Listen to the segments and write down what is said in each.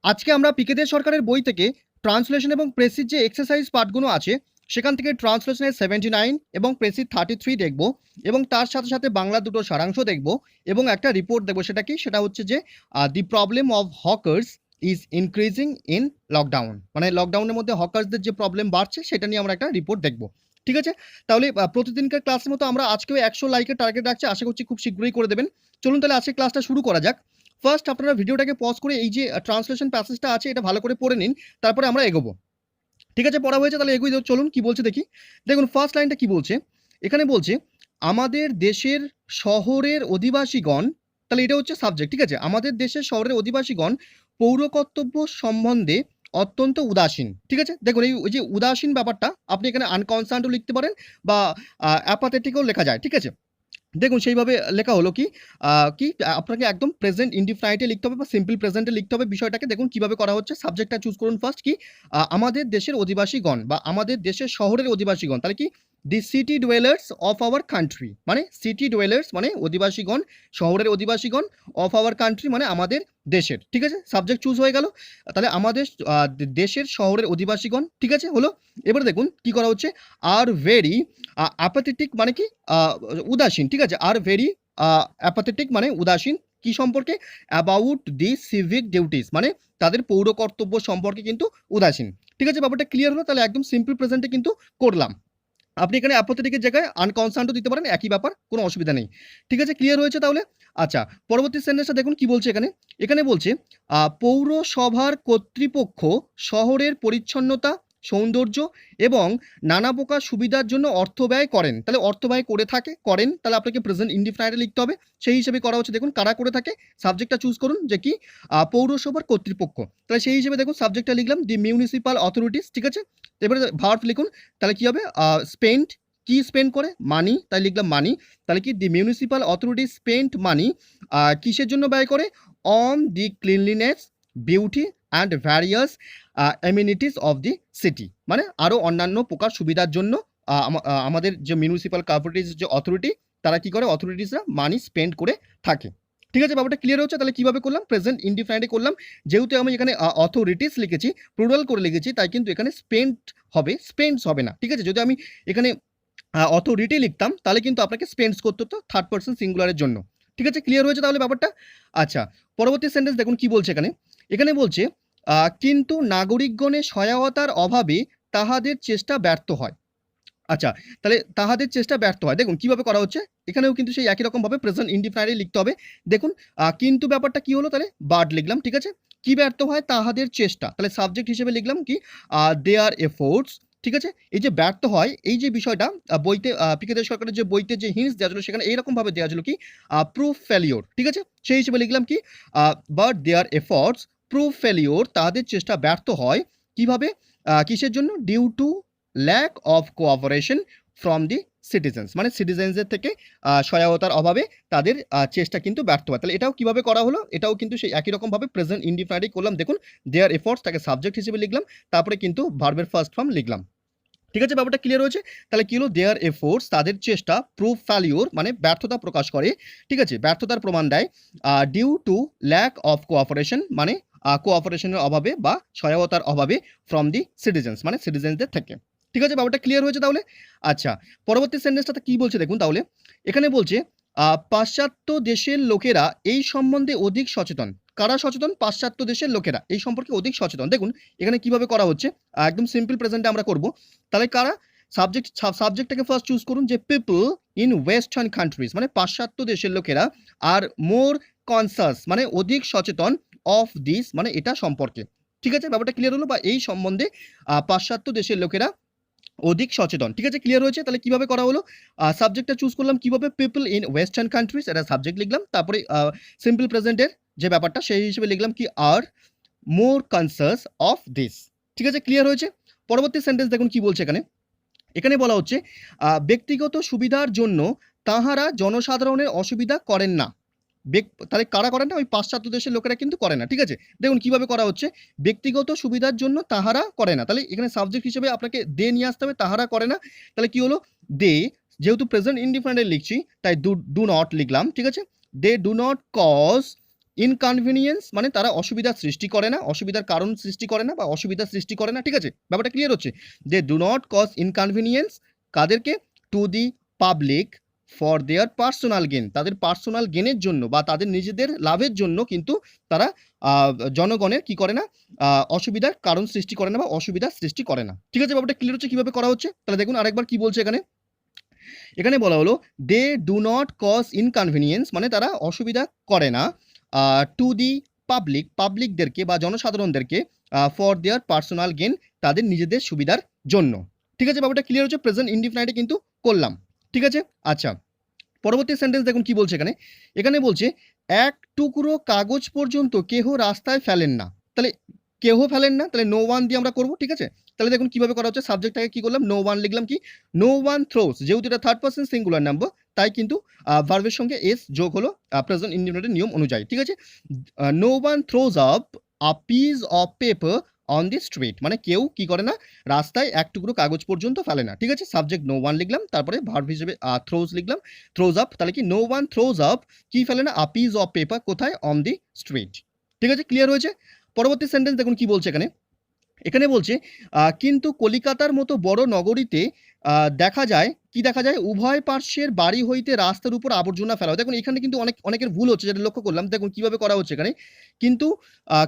আজকে আমরা পিকে দে সরকারের বই থেকে ট্রান্সলেশন এবং প্রেসির যে এক্সারসাইজ পার্টগুলো আছে সেখান থেকে ট্রান্সলেশনের 79 এবং প্রেসির 33 দেখব এবং তার সাথে সাথে বাংলা দুটো সারাংশ দেখব এবং একটা রিপোর্ট দেখব। সেটা কি? সেটা হচ্ছে যে the problem of hawkers is increasing in lockdown, মানে লকডাউনের মধ্যে হকার্সদের যে প্রবলেম বাড়ছে সেটা নিয়ে আমরা একটা রিপোর্ট দেখব। ঠিক আছে, তাহলে প্রতিদিনকার ক্লাসের মতো আমরা আজকেও 100 লাইকের টার্গেট রাখছি, আশা করছি খুব শীঘ্রই করে দেবেন। চলুন তাহলে আজকে ক্লাসটা শুরু করা যাক। ফার্স্ট আপনারা ভিডিওটাকে পজ করে এই যে ট্রান্সলেশন প্যাসেজটা আছে এটা ভালো করে পড়ে নিন, তারপরে আমরা এগোবো। ঠিক আছে, পড়া হয়েছে, তাহলে এগোই চলুন। কি বলছে দেখি। দেখুন ফার্স্ট লাইনটা কি বলছে। এখানে বলছে আমাদের দেশের শহরের অধিবাসীগণ, তাহলে এটা হচ্ছে সাবজেক্ট। ঠিক আছে, আমাদের দেশের শহরের অধিবাসীগণ পৌর কর্তব্য সম্বন্ধে অত্যন্ত উদাসীন। ঠিক আছে, দেখুন এই যে উদাসীন ব্যাপারটা আপনি এখানে আনকনসার্নও লিখতে পারেন বা অ্যাপাথেটিকও লেখা যায়। ঠিক আছে, দেখুন সেইভাবে লেখা হলো কি আপনাকে একদম প্রেজেন্ট ইনডিফিনাইটে লিখতে হবে বা সিম্পল প্রেজেন্টে লিখতে হবে বিষয়টাকে। দেখুন কিভাবে করা হচ্ছে। সাবজেক্টটা চুজ করুন ফার্স্ট কি আমাদের দেশের অধিবাসীগণ বা আমাদের দেশের শহরের অধিবাসীগণ, তাহলে কি the city dwellers of our country, মানে সিটি ডুয়েলার্স মানে অধিবাসীগণ, শহরের অধিবাসীগণ, অফ আওয়ার কান্ট্রি মানে আমাদের দেশের। ঠিক আছে, সাবজেক্ট চুজ হয়ে গেল। তাহলে আমাদের দেশের শহরের অধিবাসীগণ, ঠিক আছে হলো। এবারে দেখুন কি করা হচ্ছে। আর ভেরি অ্যাপাথেটিক মানে কি উদাসীন। ঠিক আছে, আর ভেরি অ্যাপাথেটিক মানে উদাসীন কি সম্পর্কে? অ্যাবাউট দি সিভিক ডিউটিস মানে তাদের পৌর কর্তব্য সম্পর্কে কিন্তু উদাসীন। ঠিক আছে, ব্যাপারটা ক্লিয়ার হলো। তাহলে একদম সিম্পল প্রেজেন্টে কিন্তু করলাম। আপনি এখানে অ্যাপাথেটিকের জায়গায় আনকনসার্নও দিতে পারেন, একই ব্যাপার, কোনো অসুবিধা নেই। ঠিক আছে, ক্লিয়ার হয়েছে তাহলে। আচ্ছা, পরবর্তী সেন্টেন্সটা দেখুন কি বলছে এখানে। এখানে বলছে পৌরসভার কর্তৃপক্ষ শহরের পরিচ্ছন্নতা, সৌন্দর্য এবং নানা প্রকার সুবিধার জন্য অর্থ ব্যয় করেন। তাহলে অর্থ ব্যয় করে থাকে, করেন, তাহলে আপনাকে প্রেজেন্ট ইনডিফিনাইটে লিখতে হবে। সেই হিসেবে করা হচ্ছে। দেখুন কারা করে থাকে, সাবজেক্টটা চুজ করুন যে কি পৌরসভার কর্তৃপক্ষ। তাহলে সেই হিসেবে দেখুন সাবজেক্টটা লিখলাম দি মিউনিসিপাল অথরিটিস। ঠিক আছে, এবারে ভার্ব লিখুন। তাহলে কি হবে? স্পেন্ড, কি স্পেন্ড করে? মানি, তাই লিখলাম মানি। তাহলে কি দি মিউনিসিপাল অথরিটি স্পেন্ড মানি কিসের জন্য ব্যয় করে? On the cleanliness, beauty and various amenities of the city, মানে আরও অন্যান্য প্রকার সুবিধার জন্য আমাদের যে মিউনিসিপাল কর্পোরেটিভ যে অথরিটি, তারা কি করে? অথরিটিসরা মানি স্পেন্ড করে থাকে। ঠিক আছে, ব্যাপারটা ক্লিয়ার হচ্ছে। তাহলে কিভাবে করলাম? প্রেজেন্ট ইনডিফিনাইটে করলাম। যেহেতু আমি এখানে অথরিটিস লিখেছি, প্লুরাল করে লিখেছি, তাই কিন্তু এখানে স্পেন্ড হবে, স্পেন্ডস হবে না। ঠিক আছে, যদি আমি এখানে অথরিটি লিখতাম তাহলে কিন্তু আপনাকে স্পেন্ডস করতে হতো থার্ড পারসন সিঙ্গুলারের জন্য। ঠিক আছে, ক্লিয়ার হয়েছে তাহলে ব্যাপারটা। আচ্ছা, পরবর্তী সেন্টেন্স দেখুন কি বলছে এখানে। এখানে বলছে কিন্তু নাগরিকগণের সহায়তার অভাবে তাহাদের চেষ্টা ব্যর্থ হয়। আচ্ছা, তাহলে তাহাদের চেষ্টা ব্যর্থ হয়। দেখুন কিভাবে করা হচ্ছে। এখানেও কিন্তু সেই একই রকমভাবে প্রেজেন্ট ইনডিফিনাইটে লিখতে হবে। দেখুন কিন্তু ব্যাপারটা কি হলো, তাহলে বার্ড লিখলাম। ঠিক আছে, কি ব্যর্থ হয়? তাহাদের চেষ্টা, তাহলে সাবজেক্ট হিসেবে লিখলাম কি দেয়ার এফোর্টস। ঠিক আছে, এই যে ব্যর্থ হয় এই যে বিষয়টা বইতে পিকে দে সরকারের যে বইতে যে হিন্টস দেওয়া ছিল সেখানে এইরকমভাবে দেওয়া ছিল কি প্রুফ ফেলিওর। ঠিক আছে, সেই হিসেবে লিখলাম কি but their efforts prove failure, তাদের চেষ্টা ব্যর্থ হয়। কিভাবে? কিসের জন্য? Due to lack of cooperation from the citizens, মানে সিটিজেন্সদের থেকে সহায়তার অভাবে তাদের চেষ্টা কিন্তু ব্যর্থ হয়। তাহলে এটাও কিভাবে করা হলো? এটাও কিন্তু সেই একই রকমভাবে প্রেজেন্ট ইনডিফিনাইটে করলাম। দেখুন দেয়ার এফোর্টস তাকে সাবজেক্ট হিসেবে লিখলাম, তারপরে কিন্তু ভার্বের ফার্স্ট ফর্ম লিখলাম। ঠিক আছে, ব্যাপারটা ক্লিয়ার হয়েছে। তাহলে কি হলো? দেয়ার এফোর্টস তাদের চেষ্টা, প্রুফ ফেলিওর মানে ব্যর্থতা প্রকাশ করে। ঠিক আছে, ব্যর্থতার প্রমাণ দেয়। Due to lack of cooperation মানে কোঅপারেশনের অভাবে বা সহায়তার অভাবে ফ্রম দি সিটিজেন্স মানে সিটিজেন্সদের থেকে। ঠিক আছে, ব্যাপারটা ক্লিয়ার হয়েছে তাহলে। আচ্ছা, পরবর্তী সেন্টেন্সটাতে কি বলছে দেখুন তাহলে। এখানে বলছে পাশ্চাত্য দেশের লোকেরা এই সম্বন্ধে অধিক সচেতন। কারা সচেতন? পাশ্চাত্য দেশের লোকেরা এই সম্পর্কে অধিক সচেতন। দেখুন এখানে কিভাবে করা হচ্ছে। একদম সিম্পল প্রেজেন্টে আমরা করব। তাহলে কারা? সাবজেক্টটাকে ফার্স্ট চুজ করুন যে পিপল ইন ওয়েস্টার্ন কান্ট্রিজ মানে পাশ্চাত্য দেশের লোকেরা আর মোর কনসাস মানে অধিক সচেতন অফ দিস মানে এটা সম্পর্কে। ঠিক আছে, ব্যাপারটা ক্লিয়ার হলো, বা এই সম্বন্ধে পাশ্চাত্য দেশের লোকেরা অধিক সচেতন। ঠিক আছে, ক্লিয়ার হয়েছে। তাহলে কিভাবে করা হলো? সাবজেক্টটা চুজ করলাম কিভাবে? পিপল ইন ওয়েস্টার্ন কান্ট্রিজ, এটা সাবজেক্ট লিখলাম। তারপরে সিম্পল প্রেজেন্টের যে ব্যাপারটা সেই হিসেবে লিখলাম কি আর মোর কনসাস অফ দিস। ঠিক আছে, ক্লিয়ার হয়েছে। পরবর্তী সেন্টেন্স দেখুন কি বলছে এখানে। এখানে বলা হচ্ছে ব্যক্তিগত সুবিধার জন্য তাহারা জনসাধারণের অসুবিধা করেন না। তাহলে কারা করেন না? ওই পাশ্চাত্য দেশের লোকেরা কিন্তু করে না। ঠিক আছে, দেখুন কিভাবে করা হচ্ছে। ব্যক্তিগত সুবিধার জন্য তাহারা করে না, তাহলে এখানে সাবজেক্ট হিসেবে আপনাকে দে নিয়ে আসতে হবে। তাহারা করে না, তাহলে কি হলো? দে, যেহেতু প্রেজেন্ট ইনডিফিনাইটে লিখছি তাই ডু নট লিখলাম। ঠিক আছে, they do not cause inconvenience মানে তারা অসুবিধার সৃষ্টি করে না, অসুবিধার কারণ সৃষ্টি করে না বা অসুবিধার সৃষ্টি করে না, ঠিক আছে? ব্যাপারটা ক্লিয়ার হচ্ছে? They do not cause inconvenience কাদেরকে? To the public for their personal gain, তাদের পার্সোনাল গেনের জন্য বা তাদের নিজেদের লাভের জন্য কিন্তু তারা জনগণের কি করে না, অসুবিধার কারণ সৃষ্টি করে না বা অসুবিধার সৃষ্টি করে না, ঠিক আছে? ব্যাপারটা ক্লিয়ার হচ্ছে কিভাবে করা হচ্ছে? তাহলে দেখুন আরেকবার কি বলছে এখানে। এখানে বলা হলো they do not cause inconvenience মানে তারা অসুবিধা করে না টু দি পাবলিক, পাবলিকদেরকে বা জনসাধারণদেরকে ফর দেয়ার পার্সোনাল গেন, তাদের নিজেদের সুবিধার জন্য, ঠিক আছে? ব্যাপারটা ক্লিয়ার হচ্ছে? প্রেজেন্ট ইনডিফিনাইটে কিন্তু করলাম, ঠিক আছে? আচ্ছা, পরবর্তী সেন্টেন্স দেখুন কি বলছে এখানে। এখানে বলছে এক টুকরো কাগজ পর্যন্ত কেহ রাস্তায় ফেলেন না। তাহলে কেহ ফেলেন না, তাহলে নো ওয়ান দিয়ে আমরা করবো, ঠিক আছে? তাহলে দেখুন কিভাবে করা হচ্ছে। সাবজেক্টটাকে কি করলাম, নো ওয়ান লিখলাম। কি নো ওয়ান থ্রোস, যেহেতু এটা থার্ড পার্সন সিঙ্গুলার নাম্বার তাই কিন্তু ভার্বের সঙ্গে এস যোগ হলো প্রেজেন্ট ইনডিফিনিটের নিয়ম অনুযায়ী, ঠিক আছে? No one throws up a piece of paper on the street, মানে কেউ কি করে না, রাস্তায় এক টুকরো কাগজ পর্যন্ত ফেলে না, ঠিক আছে? সাবজেক্ট নো ওয়ান লিখলাম, তারপরে ভার্ব হিসেবে থ্রোজ লিখলাম, থ্রোজ আপ। তাহলে কি নো ওয়ান থ্রোজ আপ কি ফেলে না, আ পিস অফ পেপার, কোথায়? অন দি স্ট্রিট, ঠিক আছে? ক্লিয়ার হয়েছে? পরবর্তী সেন্টেন্স দেখুন কি বলছে এখানে। এখানে বলছে কিন্তু কলিকাতার মতো বড় নগরীতে দেখা যায়, কি দেখা যায়? উভয় পার্শ্বের বাড়ি হইতে রাস্তার উপর আবর্জনা ফেলা হয়। দেখুন এখানে কিন্তু অনেকের ভুল হচ্ছে, যেটা লক্ষ্য করলাম। দেখুন কিভাবে করা হচ্ছে এখানে। কিন্তু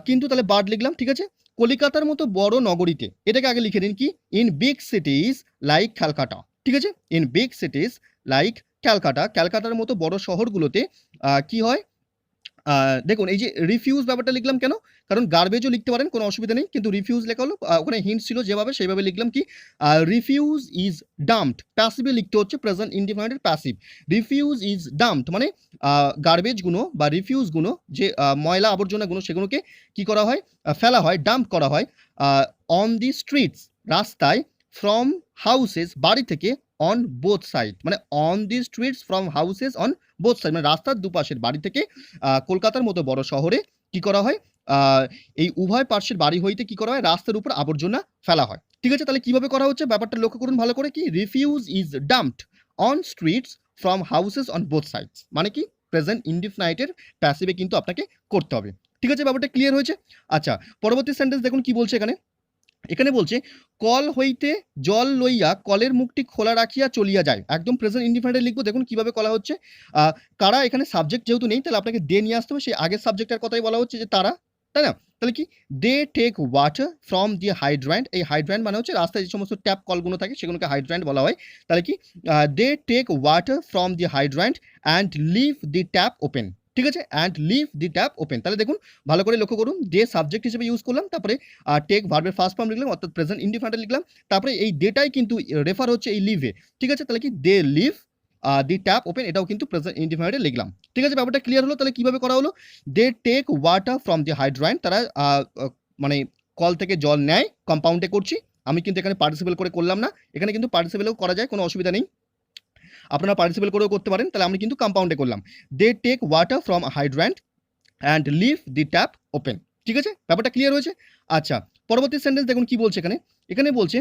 কিন্তু তাহলে বার্ড লিখলাম, ঠিক আছে? কলিকাতার মতো বড় নগরীতে, এটাকে আগে লিখে দিন কি, in big cities like Calcutta, ঠিক আছে? In big cities like Calcutta, ক্যালকাটার মতো বড় শহরগুলোতে কি হয়? দেখুন এই যে রিফিউজ ব্যাপারটা লিখলাম কেন? কারণ গার্বেজও লিখতে পারেন, কোনো অসুবিধা নেই, কিন্তু রিফিউজ লেখা হলো ওখানে হিন্ট ছিল যেভাবে সেইভাবে লিখলাম। কি রিফিউজ ইজ ডাম্পড, প্যাসিভে লিখতে হচ্ছে, প্রেজেন্ট ইনডিফিনিটের প্যাসিভ। রিফিউজ ইজ ডাম্পড মানে গার্বেজগুলো বা রিফিউজগুলো, যে ময়লা আবর্জনাগুলো, সেগুলোকে কি করা হয়? ফেলা হয়, ডাম্প করা হয় অন দি স্ট্রিটস, রাস্তায়, ফ্রম হাউসেস, বাড়ি থেকে, অন বোথ সাইড মানে on the streets from houses on both side মানে রাস্তার দুপাশের বাড়ি থেকে কলকাতার মতো বড় শহরে কি করা হয়? এই উভয় পার্শ্বের বাড়ি হইতে কি করা হয়? রাস্তার উপর আবর্জনা ফেলা হয়, ঠিক আছে? তাহলে কিভাবে করা হচ্ছে ব্যাপারটা লক্ষ্য করুন ভালো করে। কি refuse is dumped on streets from houses on both sides, মানে কি প্রেজেন্ট ইনডিফিনাইটের প্যাসিভে কিন্তু আপনাকে করতে হবে, ঠিক আছে? ব্যাপারটা ক্লিয়ার হয়েছে? আচ্ছা, পরবর্তী সেন্টেন্স দেখুন কি বলছে এখানে। এখানে বলছে কল হইতে জল লইয়া কলের মুখটি খোলা রাখিয়া চলিয়া যায়, একদম প্রেজেন্ট ইনডিফিনিটে লিখবো। দেখুন কিভাবে করা হচ্ছে। কারা, এখানে সাবজেক্ট যেহেতু নেই তাহলে আপনাকে দে নিয়ে আসতে হবে, সেই আগের সাবজেক্টের কথাই বলা হচ্ছে যে তারা, তাই না? তাহলে কি they take water from the hydrant, এই হাইড্র্যান্ট মানে হচ্ছে রাস্তায় যে সমস্ত ট্যাপ কলগুলো থাকে সেগুলোকে হাইড্র্যান্ট বলা হয়। তাহলে কি they take water from the hydrant and leave the tap open, ঠিক আছে? And leave the tap open. তাহলে দেখুন ভালো করে লক্ষ্য করুন, দে সাবজেক্ট হিসেবে ইউজ করলাম, তারপরে টেক ভার্বের ফার্স্ট ফর্ম লিখলাম অর্থাৎ প্রেজেন্ট ইনডিফিনিটে লিখলাম, তারপরে এই দেটাই কিন্তু রেফার হচ্ছে এই লিভে, ঠিক আছে? তাহলে কি they live the tap open, এটাও কিন্তু প্রেজেন্ট ইনডিফিনিটে লিখলাম, ঠিক আছে? ব্যাপারটা ক্লিয়ার হলো? তাহলে কিভাবে করা হলো? They take water from the hydrant, তারা মানে কল থেকে জল নেয়, কম্পাউন্ডে করছি আমি, কিন্তু এখানে পার্টিসিপেল করে করলাম না, এখানে কিন্তু পার্টিসিপেলও করা যায়, কোনো অসুবিধা নেই, আপনারা পার্টিসিপেল করেও করতে পারেন। তাহলে আমি কিন্তু কম্পাউন্ডে করলাম, they take water from hydrant and leave the tap open, ঠিক আছে? ব্যাপারটা ক্লিয়ার হয়েছে? আচ্ছা, পরবর্তী সেন্টেন্স দেখুন কি বলছে এখানে। এখানে বলছে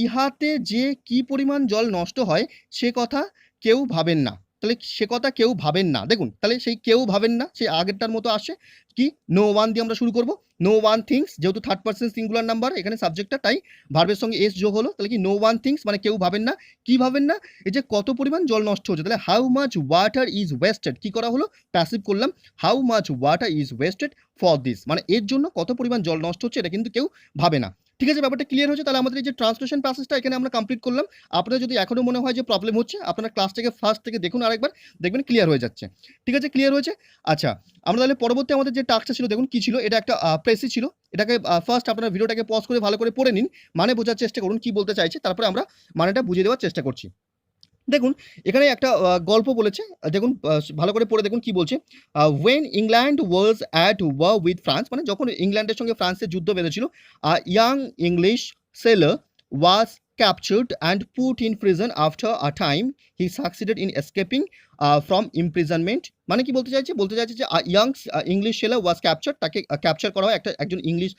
ইহাতে যে কি পরিমাণ জল নষ্ট হয় সে কথা কেউ ভাবেন না, তাহলে সে কথা কেউ ভাবেন না। দেখুন তাহলে সেই কেউ ভাবেন না সেই আগেরটার মতো আসে। কি নো ওয়ান দিয়ে আমরা শুরু করব, নো ওয়ান থিংস, যেহেতু থার্ড পার্সন সিঙ্গুলার নাম্বার এখানে সাবজেক্টটা, তাই ভার্বের সঙ্গে এস যোগ হলো। তাহলে কি নো ওয়ান থিংস মানে কেউ ভাবেন না। কি ভাবেন না? এই যে কত পরিমাণ জল নষ্ট হচ্ছে, তাহলে how much water is wasted, কি করা হলো? প্যাসিভ করলাম, how much water is wasted for this, মানে এর জন্য কত পরিমাণ জল নষ্ট হচ্ছে এটা কিন্তু কেউ ভাবে না, ঠিক আছে? ব্যাপারটা ক্লিয়ার হয়েছে? তাহলে আমাদের এই যে ট্রান্সলেশন প্যাসেজটা এখানে আমরা কমপ্লিট করলাম। আপনাদের যদি এখনো মনে হয় যে প্রবলেম হচ্ছে, আপনারা ক্লাসটাকে ফার্স্ট থেকে দেখুন আরেকবার, দেখবেন ক্লিয়ার হয়ে যাচ্ছে, ঠিক আছে? ক্লিয়ার হয়েছে? আচ্ছা, আমরা তাহলে পরবর্তী আমাদের যে টাস্কটা ছিল দেখুন কি ছিল। এটা একটা প্রেসি ছিল, এটাকে ফার্স্ট আপনারা ভিডিওটাকে পজ করে ভালো করে পড়ে নিন, মানে বোঝার চেষ্টা করুন কি বলতে চাইছে, তারপরে আমরা মানেটা বুঝিয়ে দেওয়ার চেষ্টা করছি। দেখুন এখানে একটা গল্প বলেছে, দেখুন ভালো করে পড়ে দেখুন কি বলছে। When England was at war with France, মানে যখন ইংল্যান্ডের সঙ্গে ফ্রান্সের যুদ্ধ বেঁধেছিল, young English sailor was captured and put in prison after a time he succeeded in escaping from imprisonment, মানে কি বলতে চাইছে? বলতে চাইছে যে young English sailor was captured, তাকে ক্যাপচার করা হয় একজন ইংলিশ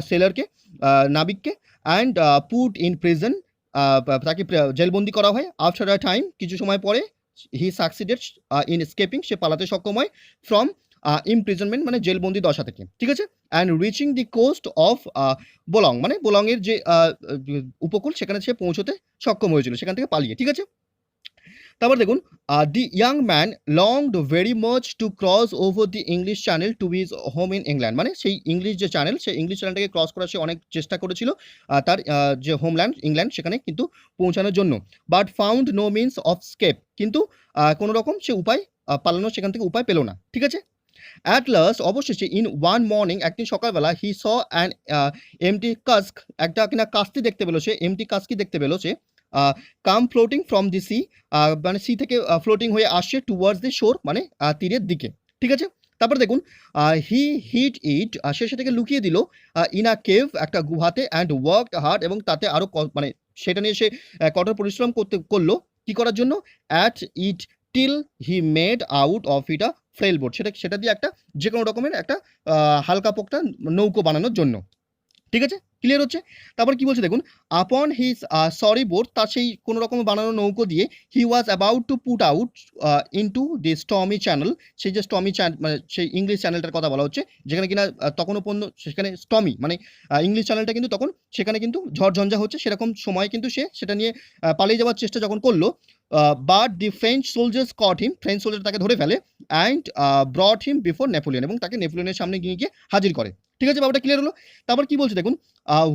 সেলারকে, নাবিককে, অ্যান্ড পুট ইন প্রিজন, তাকে জেলবন্দি করা হয়। আফটার আ টাইম, কিছু সময় পরে, হি সাকসিডেড ইন এসকেপিং, সে পালাতে সক্ষম হয়, ফ্রম ইমপ্রিজনমেন্ট মানে জেলবন্দি দশা থেকে, ঠিক আছে? And reaching the coast of Boulogne মানে বোলংয়ের যে উপকূল সেখানে সে পৌঁছতে সক্ষম হয়েছিল সেখান থেকে পালিয়ে, ঠিক আছে? তারপর দেখুন the young man longed very much to cross over the English channel to his home in England মানে সেই ইংলিশ যে চ্যানেল সেই ইংলিশ চ্যানেলটাকে ক্রস করার সে অনেক চেষ্টা করেছিল তার যে হোমল্যান্ড ইংল্যান্ড সেখানে কিন্তু পৌঁছানোর জন্য, but found no means of escape, কিন্তু কোনো রকম সে উপায় পালানোর সেখান থেকে উপায় পেল না, ঠিক আছে? অ্যাট লাস্ট অবশেষে ইন ওয়ান মর্নিং একদিন সকালবেলা হি স অ্যান এমটি কাস্ক একটা কিনা কাস্তি দেখতে পেলো সে, এমটি কাস্কি দেখতে পেলো সে, কাম ফ্লোটিং ফ্রম দি সি মানে সি থেকে ফ্লোটিং হয়ে আসছে টুয়ার্ডস দি শোর মানে তীরের দিকে, ঠিক আছে? তারপর দেখুন হি হিড ইট সে সেটাকে লুকিয়ে দিল ইন আ কেভ একটা গুহাতে অ্যান্ড ওয়ার্কড হার্ড এবং তাতে আরও মানে সেটা নিয়ে সে কঠোর পরিশ্রম করলো কি করার জন্য, at it till he made out of it a frail boat সেটা দিয়ে একটা যে কোনো রকমের একটা হালকা পোক্তা নৌকো বানানোর জন্য, ঠিক আছে? ক্লিয়ার হচ্ছে? তারপর কি বলছে দেখুন আপন হিজ সরি বোট তার সেই কোনো রকম বানানো নৌকো দিয়ে he was about to put out into the stormy channel, সেই যে স্টর্মি মানে সেই ইংলিশ চ্যানেলটার কথা বলা হচ্ছে যেখানে কিনা তখনও পর্যন্ত সেখানে স্টর্মি মানে ইংলিশ চ্যানেলটা কিন্তু তখন সেখানে কিন্তু ঝড়ঝঞ্ঝা হচ্ছে সেরকম সময় কিন্তু সে সেটা নিয়ে পালিয়ে যাওয়ার চেষ্টা যখন করলো, but the French soldiers caught him French soldier তাকে ধরে ফেলে and brought him before Napoleon এবং তাকে নেপোলিয়নের সামনে গিয়ে হাজির করে, ঠিক আছে? ব্যাপারটা ক্লিয়ার হলো? তারপর কি বলছে দেখুন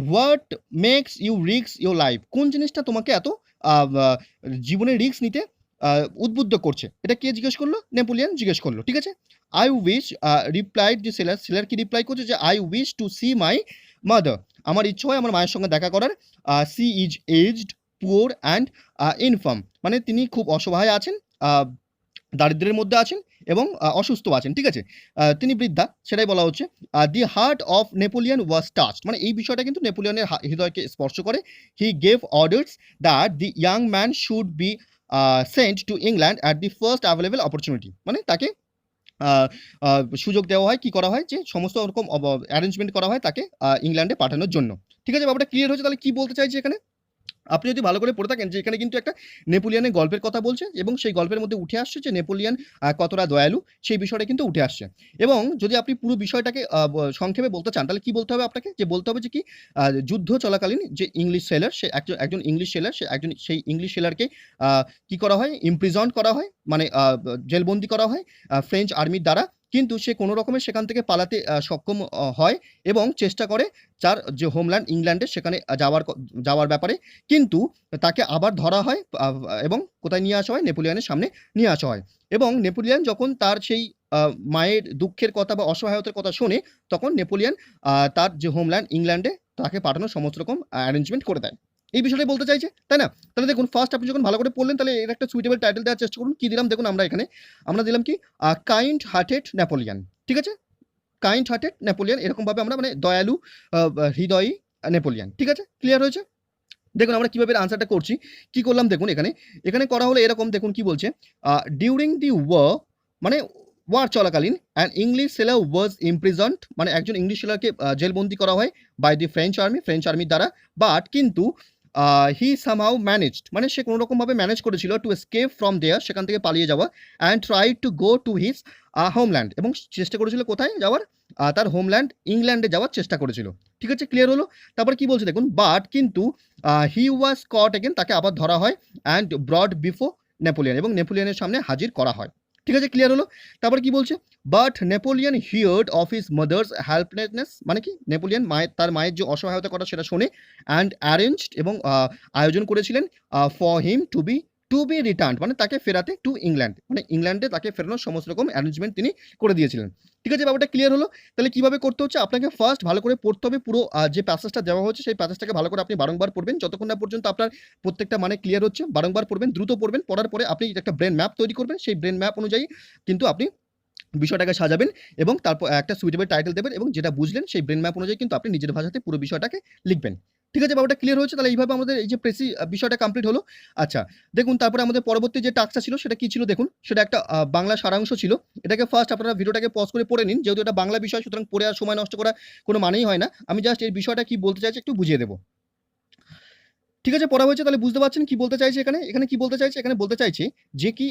what makes you risk your life, কোন জিনিসটা তোমাকে এত জীবনে রিস্ক নিতে উদ্বুদ্ধ করছে, এটা কে জিজ্ঞেস করলো? নেপোলিয়ন জিজ্ঞেস করলো, ঠিক আছে? I wish replied the sailor, sailor কি রিপ্লাই করছে যে I wish to see my mother, আমার ইচ্ছা হয় আমার মায়ের সঙ্গে দেখা করার, she is aged poor and infirm মানে তিনি খুব অসহায় আছেন, দারিদ্র্যের মধ্যে আছেন এবং অসুস্থ আছেন, ঠিক আছে? তিনি বৃদ্ধা সেটাই বলা হচ্ছে। দি heart of Napoleon was touched মানে এই বিষয়টা কিন্তু নেপোলিয়নের হৃদয়কে স্পর্শ করে। He gave orders that the young man should be sent to England at the first available opportunity মানে তাকে সুযোগ দেওয়া হয় কি করা হয় যে সমস্ত রকম অ্যারেঞ্জমেন্ট করা হয় তাকে ইংল্যান্ডে পাঠানোর জন্য, ঠিক আছে? ব্যাপারটা ক্লিয়ার হয়েছে? তাহলে কি বলতে চাইছি এখানে আপনি যদি ভালো করে পড়ে থাকেন যে এখানে কিন্তু একটা নেপোলিয়নের গল্পের কথা বলছে এবং সেই গল্পের মধ্যে উঠে আসছে যে নেপোলিয়ন কতটা দয়ালু সেই বিষয়টা কিন্তু উঠে আসছে। এবং যদি আপনি পুরো বিষয়টাকে সংক্ষেপে বলতে চান তাহলে কি বলতে হবে আপনাকে, যে বলতে হবে যে কি যুদ্ধ চলাকালীন যে ইংলিশ সেলার সে একজন ইংলিশ সেলার সে একজন সেই ইংলিশ সেলারকে কি করা হয়, ইমপ্রিজন করা হয় মানে জেলবন্দি করা হয় ফ্রেঞ্চ আর্মির দ্বারা, কিন্তু সে কোনো রকমের সেখান থেকে পালাতে সক্ষম হয় এবং চেষ্টা করে তার যে হোমল্যান্ড ইংল্যান্ডে সেখানে যাওয়ার ব্যাপারে, কিন্তু তাকে আবার ধরা হয় এবং কোথায় নিয়ে আসা হয়, নেপোলিয়নের সামনে নিয়ে আসা হয়। এবং নেপোলিয়ন যখন তার সেই মায়ের দুঃখের কথা বা অসহায়তার কথা শোনে তখন নেপোলিয়ন তার যে হোমল্যান্ড ইংল্যান্ডে তাকে পাঠানোর সমস্ত রকম অ্যারেঞ্জমেন্ট করে দেয়। এই বিষয়টাই বলতে চাইছে, তাই না? তাহলে দেখুন ফার্স্ট আপনি যখন ভালো করে পড়লেন তাহলে এর একটা সুইটেবল টাইটেল দেওয়ার চেষ্টা করুন। কি দিলাম দেখুন আমরা দিলাম কি কাইন্ড হার্টেড নেপোলিয়ন, ঠিক আছে? কাইন্ড হার্টেড নেপোলিয়ন এরকমভাবে আমরা মানে দয়ালু হৃদয়ী নেপোলিয়ন, ঠিক আছে? ক্লিয়ার হয়েছে? দেখুন আমরা কিভাবে আনসারটা করছি, কি করলাম দেখুন এখানে করা হলো এরকম দেখুন কি বলছে ডিউরিং দি ওয়ার মানে ওয়ার চলাকালীন অ্যান ইংলিশ সেলার ওয়াজ ইমপ্রিজন্ড মানে একজন ইংলিশ সেলারকে জেলবন্দি করা হয় বাই দি ফ্রেঞ্চ আর্মির দ্বারা, বাট কিন্তু হি সামহাউ ম্যানেজড মানে সে কোনো রকমভাবে ম্যানেজ করেছিল টু এসকেপ ফ্রম দেয়ার সেখান থেকে পালিয়ে যাওয়া and try to go to his homeland এবং চেষ্টা করেছিল কোথায় যাওয়ার, তার হোমল্যান্ড ইংল্যান্ডে যাওয়ার চেষ্টা করেছিল, ঠিক আছে? ক্লিয়ার হলো? তারপর কি বলছে দেখুন বাট কিন্তু হি ওয়াজ কট এগেন তাকে আবার ধরা হয় অ্যান্ড ব্রড বিফোর নেপোলিয়ন এবং নেপোলিয়নের সামনে হাজির করা হয়, ঠিক আছে? ক্লিয়ার হলো? তারপর কি বলছে but Napoleon heard of his mother's helplessness মানে কি নেপোলিয়ন তার মায়ের যে অসহায়তার কথা সেটা শোনে অ্যান্ড অ্যারেঞ্জড এবং আয়োজন করেছিলেন for him to be return মানে তাকে ফেরাতে টু ইংল্যান্ড মানে ইংল্যান্ডে তাকে ফেরানোর সমস্ত রকম অ্যারেঞ্জমেন্ট তিনি করে দিয়েছিলেন, ঠিক আছে? ব্যাপারটা ক্লিয়ার হলো? তাহলে কিভাবে করতে হচ্ছে আপনাকে ফার্স্ট ভালো করে পড়তে হবে পুরো যে প্যাসেজটা দেওয়া হচ্ছে সেই প্যাসেজটাকে ভালো করে আপনি বারংবার পড়বেন যতক্ষণ না পর্যন্ত আপনার প্রত্যেকটা মানে ক্লিয়ার হচ্ছে, বারংবার পড়বেন, দ্রুত পড়বেন, পড়ার পরে আপনি একটা ব্রেন ম্যাপ তৈরি করবেন, সেই ব্রেন ম্যাপ অনুযায়ী কিন্তু আপনি বিষয়টাকে সাজাবেন এবং তারপর একটা সুইটেবল টাইটেল দেবেন এবং যেটা বুঝলেন সেই ব্রেন ম্যাপ অনুযায়ী কিন্তু আপনি নিজের ভাষাতে পুরো বিষয়টাকে লিখবেন, ঠিক আছে? ব্যাপারটা ক্লিয়ার হয়েছে? তাহলে এইভাবে আমাদের এই যে বিষয়টা কমপ্লিট হলো। আচ্ছা দেখুন তারপরে আমাদের পরবর্তী যে টাস্কটা ছিল সেটা কি ছিল দেখুন, সেটা একটা বাংলা সারাংশ ছিল। এটাকে ফার্স্ট আপনারা ভিডিওটাকে পজ করে পড়ে নিন যেহেতু এটা বাংলা বিষয় সুতরাং পড়ে আর সময় নষ্ট করা কোনো মানেই হয় না। আমি জাস্ট এই বিষয়টা কি বলতে চাইছি একটু বুঝিয়ে দেবো, ঠিক আছে? পড়া হয়েছে? তাহলে বুঝতে পারছেন কি বলতে চাইছে এখানে কি বলতে চাইছে, এখানে বলতে চাইছে যে কি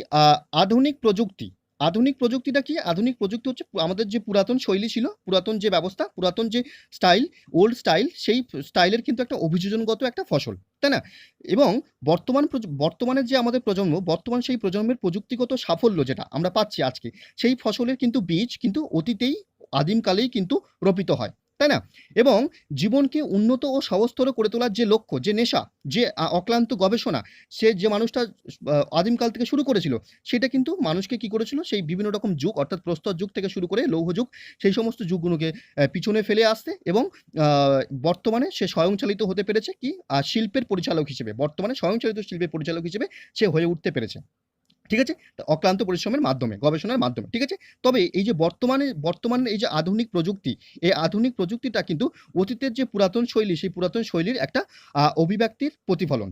আধুনিক প্রযুক্তি আধুনিক প্রযুক্তিটা কি? আধুনিক প্রযুক্তি হচ্ছে আমাদের যে পুরাতন শৈলী ছিল, পুরাতন যে ব্যবস্থা, পুরাতন যে স্টাইল, ওল্ড স্টাইল, সেই স্টাইলের কিন্তু একটা অভিযোজনগত একটা ফসল, তাই না? এবং বর্তমানের যে আমাদের প্রজন্ম, বর্তমান সেই প্রজন্মের প্রযুক্তিগত সাফল্য যেটা আমরা পাচ্ছি আজকে, সেই ফসলের কিন্তু বীজ কিন্তু অতীতেই আদিমকালেই কিন্তু রোপিত হয়, তাই না? এবং জীবনকে উন্নত ও সহজতর করে তোলার যে লক্ষ্য, যে নেশা, যে অক্লান্ত গবেষণা, সে যে মানুষটা আদিমকাল থেকে শুরু করেছিল, সেটা কিন্তু মানুষকে কি করেছিল, সেই বিভিন্ন রকম যুগ অর্থাৎ প্রস্তর যুগ থেকে শুরু করে লৌহ যুগ, সেই সমস্ত যুগগুলোকে পিছনে ফেলে আসতে এবং বর্তমানে সে স্বয়ংচালিত হতে পেরেছে কি শিল্পের পরিচালক হিসেবে, বর্তমানে স্বয়ংচালিত শিল্পের পরিচালক হিসেবে সে হয়ে উঠতে পেরেছে, ঠিক আছে? তো অক্লান্ত পরিশ্রমের মাধ্যমে, গবেষণার মাধ্যমে, ঠিক আছে? তবে এই যে বর্তমান এই যে আধুনিক প্রযুক্তি, এই আধুনিক প্রযুক্তিটা কিন্তু অতীতের যে পুরাতন শৈলী, সেই পুরাতন শৈলীর একটা অভিব্যক্তির প্রতিফলন।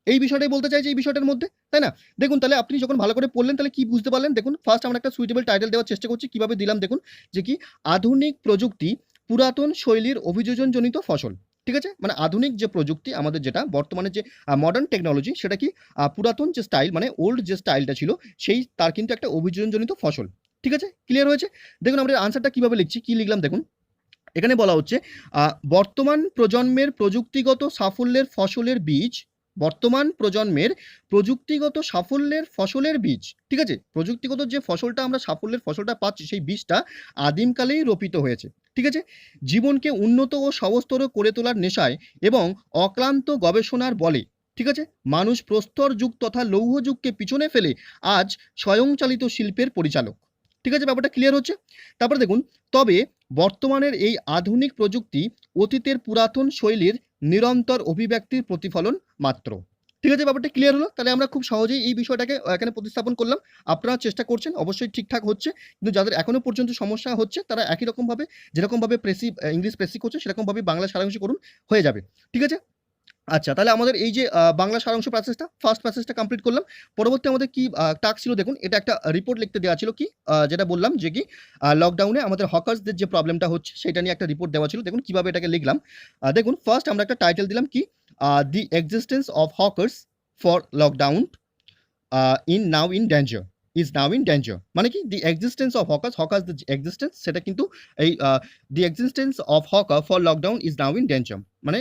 এই বিষয়টাই বলতে চাইছি এই বিষয়টার মধ্যে, তাই না? দেখুন তাহলে আপনি যখন ভালো করে পড়লেন তাহলে কি বুঝতে পারলেন? দেখুন ফার্স্ট আমরা একটা সুইটেবল টাইটেল দেওয়ার চেষ্টা করছি। কিভাবে দিলাম দেখুন, যে কি আধুনিক প্রযুক্তি পুরাতন শৈলীর অভিযোজনজনিত ফসল। ঠিক আছে? মানে আধুনিক যে প্রযুক্তি আমাদের যেটা বর্তমানে যে মডার্ন টেকনোলজি, সেটা কি পুরাতন যে স্টাইল মানে ওল্ড যে স্টাইলটা ছিল, সেই তার কিন্তু একটা অভিযোজনজনিত ফসল। ঠিক আছে? ক্লিয়ার হয়েছে? দেখুন আমরা আনসারটা কিভাবে লিখছি, কি লিখলাম দেখুন। এখানে বলা হচ্ছে বর্তমান প্রজন্মের প্রযুক্তিগত সাফল্যের ফসলের বীজ, বর্তমান প্রজন্মের প্রযুক্তিগত সাফল্যের ফসলের বীজ, ঠিক আছে? প্রযুক্তিগত যে ফসলটা আমরা সাফল্যের ফসলটা পাচ্ছি, সেই বীজটা আদিমকালেই রোপিত হয়েছে। ঠিক আছে? জীবনকে উন্নত ও সহজতর করে তোলার নেশায় এবং অক্লান্ত গবেষণার বলে, ঠিক আছে, মানুষ প্রস্তর যুগ তথা লৌহ যুগকে পিছনে ফেলে আজ স্বয়ংচালিত শিল্পের পরিচালক। ঠিক আছে? ব্যাপারটা ক্লিয়ার হচ্ছে? তারপরে দেখুন, তবে বর্তমানের এই আধুনিক প্রযুক্তি অতীতের পুরাতন শৈলীর নিরন্তর অভিব্যক্তির প্রতিফলন মাত্র। ঠিক আছে? ব্যাপারটা ক্লিয়ার হলো? তাহলে আমরা খুব সহজেই এই বিষয়টাকে এখানে প্রতিস্থাপন করলাম। আপনারা চেষ্টা করছেন, অবশ্যই ঠিকঠাক হচ্ছে। কিন্তু যাদের এখনো পর্যন্ত সমস্যা হচ্ছে, তারা একই রকমভাবে যেরকমভাবে ইংলিশ প্রেসি করছে, সেরকমভাবেই বাংলা সারাংশ করুন, হয়ে যাবে। ঠিক আছে? আচ্ছা, তাহলে আমাদের এই যে বাংলা সারাংশ প্যাসেজটা, ফার্স্ট প্যাসেজটা কমপ্লিট করলাম। পরবর্তী আমাদের কি টাস্ক ছিল দেখুন, এটা একটা রিপোর্ট লিখতে দেওয়া ছিল, কি যেটা বললাম যে কি লকডাউনে আমাদের হকার্সদের যে প্রবলেমটা হচ্ছে, সেটা নিয়ে একটা রিপোর্ট দেওয়া ছিল। দেখুন কিভাবে এটাকে লিখলাম। দেখুন ফার্স্ট আমরা একটা টাইটেল দিলাম, কি the existence of hawkers for lockdown in danger, is now in danger. মানে কি the existence of hawkers the existence, সেটা কিন্তু এই the existence of hawker for lockdown is now in danger, মানে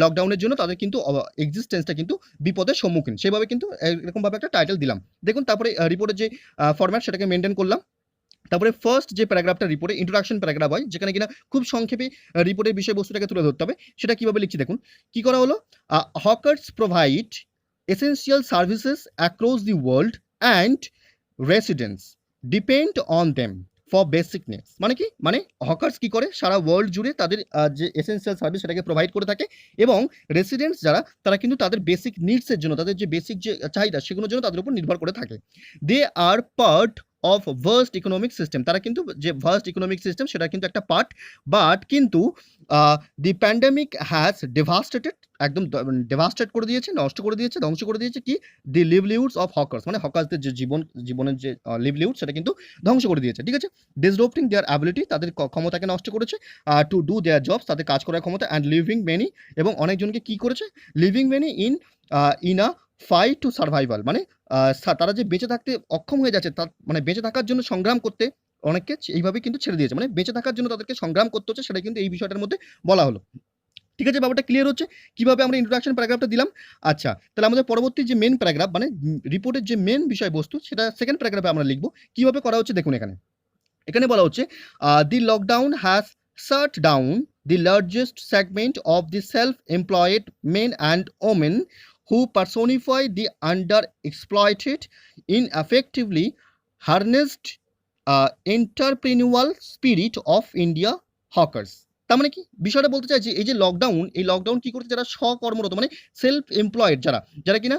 লকডাউনের জন্য তাদের কিন্তু এক্সিস্টেন্সটা কিন্তু বিপদের সম্মুখীন, সেভাবে কিন্তু এরকমভাবে একটা টাইটেল দিলাম। দেখুন তারপরে রিপোর্টের যে ফরম্যাট, সেটাকে মেনটেন করলাম। তারপরে ফার্স্ট যে প্যারাগ্রাফটা রিপোর্টে ইন্ট্রোডাকশন প্যারাগ্রাফ হয়, যেখানে কিনা খুব সংক্ষেপে রিপোর্টের বিষয়বস্তুটাকে তুলে ধরতে হবে, সেটা কিভাবে লিখছি দেখুন। কি করা হলো, hawkers provide essential services across the world and residents depend on them for basic needs. মানে কি, মানে হকার্স কি করে, সারা ওয়ার্ল্ড জুড়ে তাদের যে এসেন্সিয়াল সার্ভিস সেটাকে প্রোভাইড করে থাকে, এবং রেসিডেন্টস যারা, তারা কিন্তু তাদের বেসিক নিডসের জন্য, তাদের যে বেসিক যে চাহিদা, সেগুলোর জন্য তাদের উপর নির্ভর করে থাকে। They are part of vast economic system, তারা কিন্তু যে ভার্স্ট ইকোনমিক সিস্টেম, সেটা কিন্তু একটা পার্ট। বাট কিন্তু দি প্যান্ডেমিক হ্যাজ ডেভাস্টেটেড, একদম ডেভাস্টেট করে দিয়েছে, নষ্ট করে দিয়েছে, ধ্বংস করে দিয়েছে কি দি লিভলিহুডস অফ হকার্স, মানে হকার্সদের যে জীবনের যে লিভলিহুড, সেটা কিন্তু ধ্বংস করে দিয়েছে। ঠিক আছে? ডিসরপ্টিং দেয়ার অ্যাবিলিটি, তাদের ক্ষমতাকে নষ্ট করেছে, টু ডু দেয়ার জবস, তাদের কাজ করার ক্ষমতা, অ্যান্ড লিভিং মেনি, এবং অনেকজনকে কি করেছে, living many in a fight to survival, মানে তারা যে বেঁচে থাকতে অক্ষম হয়ে যাচ্ছে, তার মানে বেঁচে থাকার জন্য সংগ্রাম করতে অনেককে এইভাবে কিন্তু ছেড়ে দিয়েছে, মানে বেঁচে থাকার জন্য তাদেরকে সংগ্রাম করতে হচ্ছে, সেটা কিন্তু এই বিষয়টার মধ্যে বলা হলো। ঠিক আছে? ব্যাপারটা ক্লিয়ার হচ্ছে কিভাবে আমরা ইন্ট্রোডাকশন প্যারাগ্রাফটা দিলাম। আচ্ছা, তাহলে আমাদের পরবর্তী যে মেন প্যারাগ্রাফ, মানে রিপোর্টের যে মেন বিষয়বস্তু, সেটা সেকেন্ড প্যারাগ্রাফে আমরা লিখবো। কিভাবে করা হচ্ছে দেখুন, এখানে বলা হচ্ছে the lockdown has shut down the largest segment of the self employed men and women who personify the under-exploited, ineffectively harnessed entrepreneurial spirit of India hawkers. তার মানে কি বিষয়টা বলতে চাইছি, এই যে লকডাউন, এই লকডাউন কি করছে, যারা স্বকর্মরত মানে সেলফ এমপ্লয়েড, যারা কিনা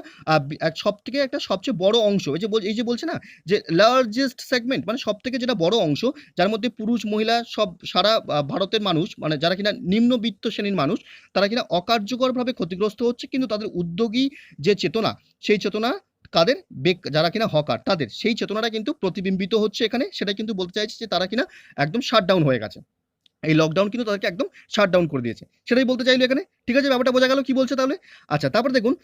সব থেকে একটা সবচেয়ে বড় অংশ, এই যে বলছে না যে লার্জেস্ট সেগমেন্ট, মানে সব থেকে যেটা বড় অংশ, যার মধ্যে পুরুষ মহিলা সব সারা ভারতের মানুষ, মানে যারা কিনা নিম্নবিত্ত শ্রেণীর মানুষ, তারা কিনা অকার্যকরভাবে ক্ষতিগ্রস্ত হচ্ছে, কিন্তু তাদের উদ্যোগী যে চেতনা, সেই চেতনা কাদের, যারা কিনা হকার, তাদের সেই চেতনাটা কিন্তু প্রতিবিম্বিত হচ্ছে এখানে। সেটা কিন্তু বলতে চাইছে যে তারা কিনা একদম শাটডাউন হয়ে গেছে, এই লকডাউন কিন্তু তাদেরকে একদম শাটডাউন করে দিয়েছে, সেটাই বলতে চাইলো এখানে। ঠিক আছে? ব্যাপারটা বোঝা গেল কি বলছে তাহলে। আচ্ছা, তারপর দেখুন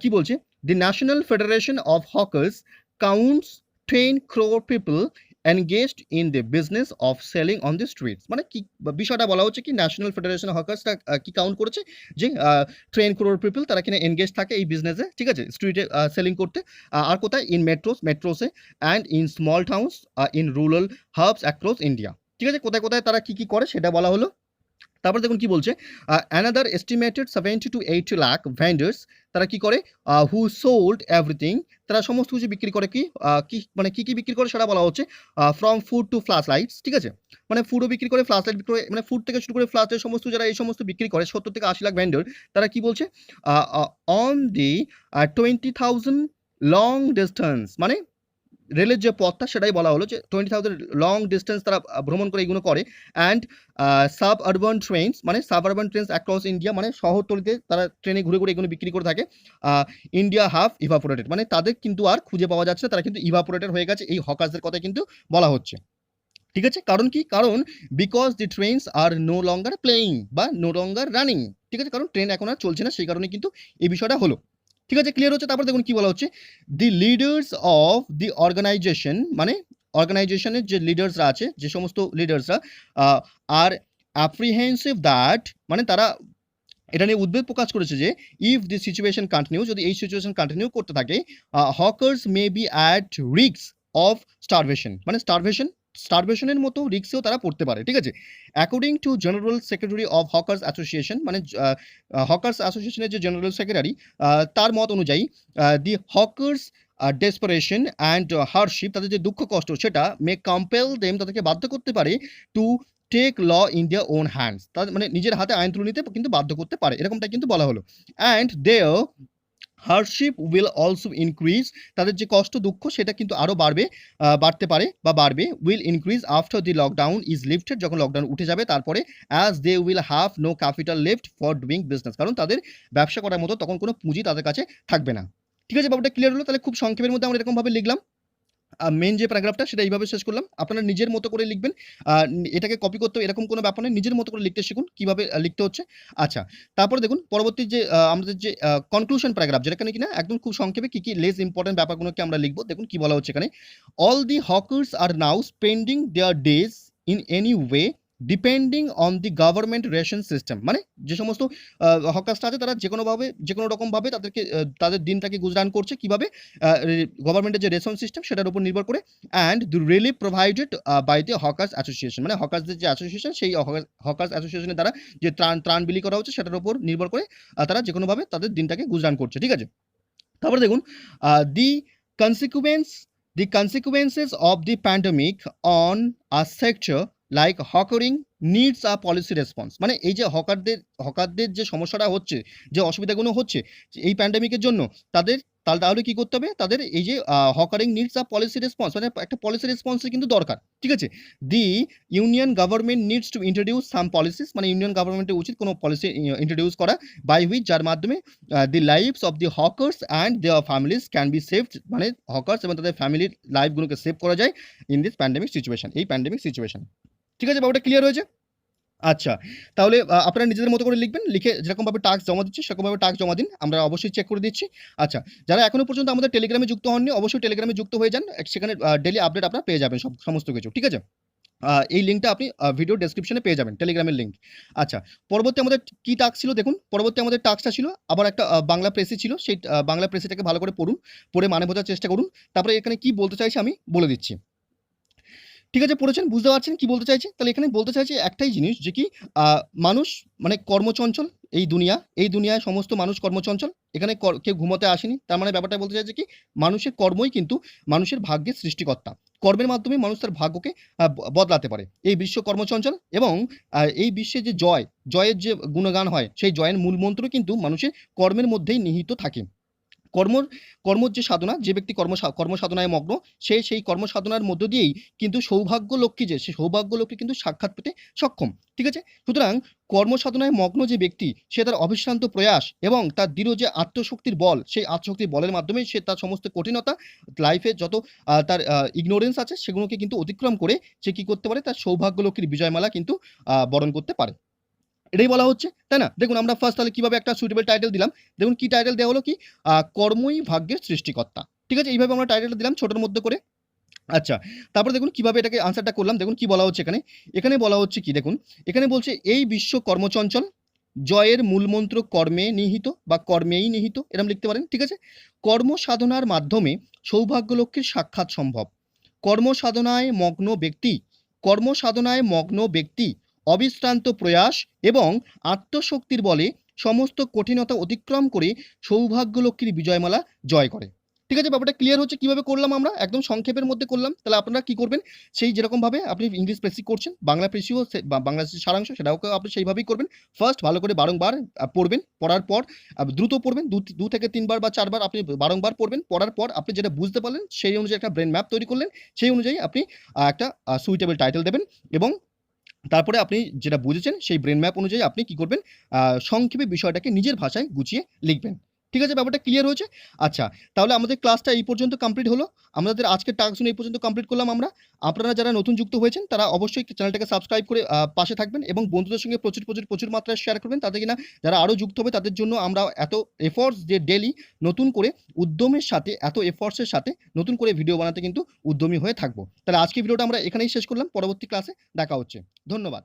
কি বলছে, the national federation of hawkers counts 10 crore people engaged in the business of selling on the streets, মানে কি বিষয়টা বলা হচ্ছে কি ন্যাশনাল ফেডারেশন হকার্সটা কি কাউন্ট করেছে যে 10 crore পিপল তারা কিনা এনগেজ থাকে এই বিজনেসে, ঠিক আছে, স্ট্রিটে সেলিং করতে। আর কোথায়? In metros and in small towns, in rural hubs across India, ঠিক আছে, কোথায় কোথায় তারা কি কি করে সেটা বলা হলো। তারপর দেখুন কি বলছে, another estimated 70 to 80 lakh vendors, তারা কি করে, হু সোল্ড এভরিথিং, তারা সমস্ত কিছু বিক্রি করে কি মানে কি বিক্রি করে সেটা বলা হচ্ছে, from food to flash lights, ঠিক আছে, মানে ফুডও বিক্রি করে, ফ্ল্যাশ লাইট বিক্রি করে, মানে ফুড থেকে শুরু করে ফ্ল্যাশ লাইট সমস্ত যারা এই সমস্ত বিক্রি করে 70 থেকে 80 লাখ ভেন্ডর, তারা কি বলছে, অন দি 20,000 লং ডিস্টেন্স, মানে রেলের যে পথটা সেটাই বলা হলো যে 20,000 লং ডিস্টেন্স তারা ভ্রমণ করে এগুলো করে। অ্যান্ড সাব আরবান ট্রেনস, মানে sub urban trains across India, মানে শহরতলিতে তারা ট্রেনে ঘুরে ঘুরে এগুলো বিক্রি করে থাকে। ইন্ডিয়া হাফ ইভাপোরেটেড, মানে তাদের কিন্তু আর খুঁজে পাওয়া যাচ্ছে না, তারা কিন্তু ইভাপোরেটেড হয়ে গেছে, এই হকার্সদের কথা কিন্তু বলা হচ্ছে, ঠিক আছে। কারণ কি? কারণ because the trains are no longer playing বা নো লঙ্গার রানিং, ঠিক আছে, কারণ ট্রেন এখন আর চলছে না, সেই কারণে কিন্তু এই বিষয়টা হলো, ঠিক আছে, ক্লিয়ার হচ্ছে। তারপর দেখুন কি বলা হচ্ছে, দি লিডার্স অফ দি অর্গানাইজেশন, মানে অর্গানাইজেশনের যে লিডার্সরা আছে, যে সমস্ত লিডার্সরা আর অ্যাপ্রিহেন্সিভ দ্যাট, মানে তারা এটা নিয়ে উদ্বেগ প্রকাশ করেছে যে ইফ দি সিচুয়েশন কন্টিনিউ, যদি এই সিচুয়েশন কন্টিনিউ করতে থাকে, hawkers may be at risk of starvation, মানে স্টারভেশনের মতো রিস্কেও তারা পড়তে পারে, ঠিক আছে। According to general secretary of hawkers association, মানে হকার্স অ্যাসোসিয়েশনের যে জেনারেল সেক্রেটারি, তার মত অনুযায়ী দি হকার্স ডেসপারেশন অ্যান্ড হার্ডশিপ, তাদের যে দুঃখ কষ্ট সেটা মে কম্পেল দেম, তাদেরকে বাধ্য করতে পারে to take law in their own hands, তাদের মানে নিজের হাতে আইন তুলে নিতে কিন্তু বাধ্য করতে পারে, এরকমটা কিন্তু বলা হলো। And their hardship will also increase, তাদের যে কষ্ট দুঃখ সেটা কিন্তু আরও বাড়তে পারে বা বাড়বে, will increase after the lockdown is lifted, যখন লকডাউন উঠে যাবে তারপরে, as they will have no capital left for doing business, কারণ তাদের ব্যবসা করার মতো তখন কোনো পুঁজি তাদের কাছে থাকবে না, ঠিক আছে। ব্যাপারটা ক্লিয়ার হলো। তাহলে খুব সংক্ষেপের মধ্যে আমরা এরকমভাবে লিখলাম, মেন যে প্যারাগ্রাফটা সেটা এইভাবে শেষ করলাম। আপনারা নিজের মতো করে লিখবেন, এটাকে কপি করতে এরকম কোনো ব্যাপার নেই, নিজের মতো করে লিখতে শিখুন কিভাবে লিখতে হচ্ছে। আচ্ছা, তারপরে দেখুন পরবর্তী যে আমাদের যে কনক্লুশন প্যারাগ্রাফ, যেখানে কিনা একদম খুব সংক্ষেপে কি লেস ইম্পর্টেন্ট ব্যাপারগুলোকে আমরা লিখবো। দেখুন কি বলা হচ্ছে এখানে, all the hawkers are now spending their days in any way depending on the government ration system, মানে যে সমস্ত হকার্সটা আছে তারা যে কোনো রকমভাবে তাদেরকে তাদের দিনটাকে গুজরান করছে কিভাবে, গভর্নমেন্টের যে রেশন সিস্টেম সেটার উপর নির্ভর করে। And the relief provided by the hawkers association, মানে হকার্সদের যে অ্যাসোসিয়েশন, সেই হকার্স অ্যাসোসিয়েশনের দ্বারা যে ত্রাণ বিলি করা হচ্ছে সেটার উপর নির্ভর করে তারা যে কোনোভাবে তাদের দিনটাকে গুজরান করছে, ঠিক আছে। তারপরে দেখুন, দি consequence the consequences of the pandemic on a sector like hawkering needs a policy response, মানে এই যে হকারদের যে সমস্যাটা হচ্ছে, যে অসুবিধাগুলো হচ্ছে এই প্যান্ডেমিকের জন্য, তাদের তাহলে কি করতে হবে, তাদের এই যে হকারিং নিডস আ পলিসি রেসপন্স, মানে একটা পলিসি রেসপন্সের কিন্তু দরকার, ঠিক আছে। The union government needs to introduce some policies, মানে ইউনিয়ন গভর্নমেন্টের উচিত কোনো পলিসি ইন্ট্রোডিউস করা, বাই হুইচ, যার মাধ্যমে the lives of the hawkers and their families can be saved, মানে হকার্স এবং তাদের ফ্যামিলির লাইফগুলোকে সেভ করা যায় ইন দিস প্যান্ডেমিক সিচুয়েশন, এই প্যান্ডেমিক সিচুয়েশন, ঠিক আছে। ব্যাপারটা ক্লিয়ার হয়েছে? আচ্ছা, তাহলে আপনারা নিজেদের মতো করে লিখবেন, লিখে যেরকমভাবে টাস্ক জমা দিচ্ছি সেরকমভাবে টাস্ক জমা দিন, আমরা অবশ্যই চেক করে দিচ্ছি। আচ্ছা, যারা এখনো পর্যন্ত আমাদের টেলিগ্রামে যুক্ত হননি অবশ্যই টেলিগ্রামে যুক্ত হয়ে যান, সেখানে ডেইলি আপডেট আপনারা পেয়ে যাবেন সমস্ত কিছু, ঠিক আছে। এই লিঙ্কটা আপনি ভিডিও ডেসক্রিপশনে পেয়ে যাবেন, টেলিগ্রামের লিঙ্ক। আচ্ছা, পরবর্তী আমাদের কি টাস্ক ছিল দেখুন, পরবর্তী আমাদের টাস্কটা ছিল আবার একটা বাংলা প্রেসি ছিল, সেই বাংলা প্রেসিটাকে ভালো করে পড়ে মানে বোঝার চেষ্টা করুন। তারপরে এখানে কি বলতে চাইছি আমি বলে দিচ্ছি, ঠিক আছে। পড়েছেন, বুঝতে পারছেন কি বলতে চাইছি? তাহলে এখানে বলতে চাইছি একটাই জিনিস, যে কি মানুষ মানে কর্মচঞ্চল, এই দুনিয়ায় সমস্ত মানুষ কর্মচঞ্চল, এখানে কেউ ঘুমোতে আসেনি, তার মানে ব্যাপারটা বলতে চাইছে কি মানুষের কর্মই কিন্তু মানুষের ভাগ্যের সৃষ্টিকর্তা, কর্মের মাধ্যমে মানুষ তার ভাগ্যকে বদলাতে পারে। এই বিশ্ব কর্মচঞ্চল এবং এই বিশ্বে যে জয়ের যে গুণগান হয়, সেই জয়ের মূল মন্ত্র কিন্তু মানুষের কর্মের মধ্যেই নিহিত থাকে। কর্মর যে সাধনা, যে ব্যক্তি কর্মসাধনায় মগ্ন, সেই কর্মসাধনার মধ্য দিয়েই কিন্তু সৌভাগ্য লক্ষ্মী, যে সেই সৌভাগ্য লক্ষ্মী কিন্তু সাক্ষাৎ পেতে সক্ষম, ঠিক আছে। সুতরাং কর্মসাধনায় মগ্ন যে ব্যক্তি, সে তার অবিশ্রান্ত প্রয়াস এবং তার দৃঢ় যে আত্মশক্তির বল, সেই আত্মশক্তির বলের মাধ্যমে সে তার সমস্ত কঠিনতা, লাইফে যত তার ইগনোরেন্স আছে সেগুলোকে কিন্তু অতিক্রম করে সে কি করতে পারে, তার সৌভাগ্য লক্ষ্মীর বিজয়মালা কিন্তু বরণ করতে পারে, এটাই বলা হচ্ছে, তাই না। দেখুন আমরা ফার্স্ট তাহলে কিভাবে একটা সুইটেবল টাইটেল দিলাম, দেখুন কি টাইটেল দেওয়া হলো, কি কর্মই ভাগ্যের সৃষ্টিকর্তা, ঠিক আছে। এইভাবে আমরা টাইটেলটা দিলাম ছোটোর মধ্যে করে। আচ্ছা, তারপরে দেখুন কিভাবে এটাকে আনসারটা করলাম। দেখুন কি বলা হচ্ছে এখানে। এখানে বলা হচ্ছে কি দেখুন, এখানে বলছে এই বিশ্ব কর্মচঞ্চল, জয়ের মূলমন্ত্র কর্মে নিহিত বা কর্মেই নিহিত এরকম লিখতে পারেন। ঠিক আছে? কর্ম সাধনার মাধ্যমে সৌভাগ্য লক্ষ্মীর সাক্ষাৎ সম্ভব। কর্মসাধনায় মগ্ন ব্যক্তি কর্মসাধনায় মগ্ন ব্যক্তি অবিশ্রান্ত প্রয়াস এবং আত্মশক্তির বলে সমস্ত কঠিনতা অতিক্রম করে সৌভাগ্য লক্ষ্মীর বিজয়মালা জয় করে। ঠিক আছে? ব্যাপারটা ক্লিয়ার হচ্ছে কিভাবে করলাম আমরা? একদম সংক্ষেপের মধ্যে করলাম। তাহলে আপনারা কি করবেন? সেই যেরকমভাবে আপনি ইংলিশ প্রেসিং করছেন, বাংলা প্রেসিও বাংলা যে সারাংশ সেটাও আপনি সেইভাবেই করবেন। ফার্স্ট ভালো করে বারংবার পড়বেন। পড়ার পর দ্রুত পড়বেন। ২ থেকে ৩ বার বা ৪ বার আপনি বারংবার পড়বেন। পড়ার পর আপনি যেটা বুঝতে পারলেন সেই অনুযায়ী একটা ব্রেইন ম্যাপ তৈরি করলেন। সেই অনুযায়ী আপনি একটা সুইটেবল টাইটেল দেবেন এবং তারপরে আপনি যেটা বুঝেছেন সেই ব্রেইন ম্যাপ অনুযায়ী আপনি কি করবেন? সংক্ষেপে বিষয়টাকে নিজের ভাষায় গুছিয়ে লিখবেন। ঠিক আছে? ব্যাপারটা ক্লিয়ার হয়েছে? আচ্ছা, তাহলে আমাদের ক্লাসটা এই পর্যন্ত কমপ্লিট হলো। আমাদের আজকের টাস্কগুলো এই পর্যন্ত কমপ্লিট করলাম আমরা। আপনারা যারা নতুন যুক্ত হয়েছেন তারা অবশ্যই চ্যানেলটাকে সাবস্ক্রাইব করে পাশে থাকবেন এবং বন্ধুদের সঙ্গে প্রচুর মাত্রায় শেয়ার করবেন। তাতে কিনা যারা আরও যুক্ত হবে তাদের জন্য আমরা এত এফর্টস যে ডেইলি নতুন করে উদ্যমের সাথে এত এফর্টসের সাথে নতুন করে ভিডিও বানাতে কিন্তু উদ্যমী হয়ে থাকবো। তাহলে আজকের ভিডিওটা আমরা এখানেই শেষ করলাম। পরবর্তী ক্লাসে দেখা হচ্ছে। ধন্যবাদ।